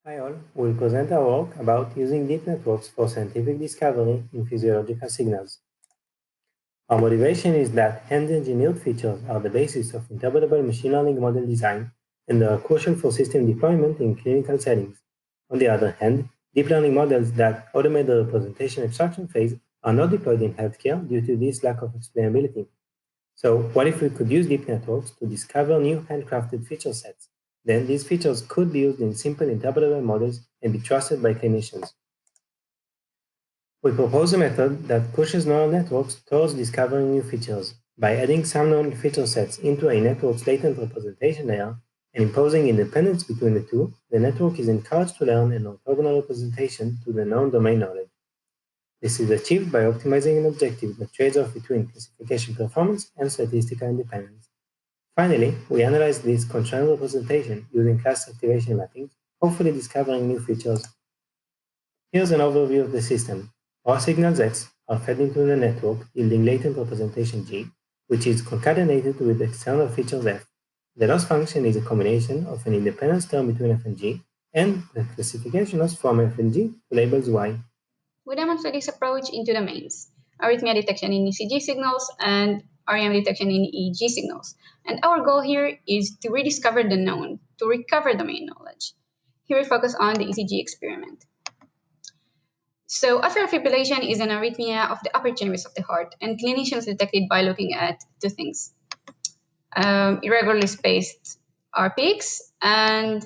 Hi all, we'll present our work about using deep networks for scientific discovery in physiological signals. Our motivation is that hand-engineered features are the basis of interpretable machine learning model design and are crucial for system deployment in clinical settings. On the other hand, deep learning models that automate the representation abstraction phase are not deployed in healthcare due to this lack of explainability. So what if we could use deep networks to discover new handcrafted feature sets? Then these features could be used in simple interpretable models and be trusted by clinicians. We propose a method that pushes neural networks towards discovering new features. By adding some known feature sets into a network's latent representation layer and imposing independence between the two, the network is encouraged to learn an orthogonal representation to the known domain knowledge. This is achieved by optimizing an objective that trades off between classification performance and statistical independence. Finally, we analyze this constrained representation using class activation mappings, hopefully discovering new features. Here's an overview of the system. Raw signals X are fed into the network, yielding latent representation G, which is concatenated with external features F. The loss function is a combination of an independence term between F and G and the classification loss from F and G to labels Y. We demonstrate this approach in two domains: arrhythmia detection in ECG signals and REM detection in EEG signals. And our goal here is to rediscover the known, to recover domain knowledge. Here we focus on the ECG experiment. So atrial fibrillation is an arrhythmia of the upper chambers of the heart, and clinicians detect it by looking at two things: irregularly spaced R peaks and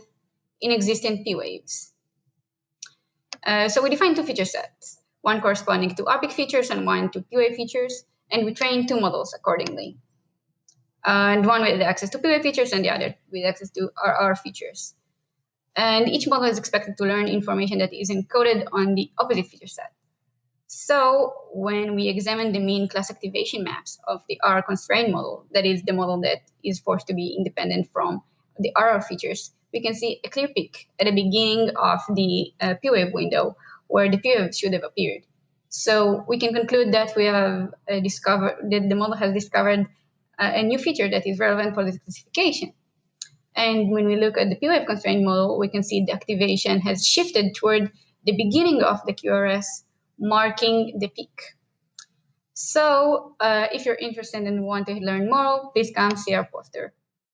inexistent P waves. So we define two feature sets, one corresponding to R peak features and one to P wave features, and we train two models accordingly. And one with access to P wave features and the other with access to RR features. And each model is expected to learn information that is encoded on the opposite feature set. So when we examine the mean class activation maps of the R constrained model, that is the model that is forced to be independent from the RR features, we can see a clear peak at the beginning of the P-wave window where the P-wave should have appeared. So we can conclude that we have discovered that the model has discovered a new feature that is relevant for this classification. And when we look at the P-wave constrained model, we can see the activation has shifted toward the beginning of the QRS, marking the peak. So if you're interested and want to learn more, please come see our poster.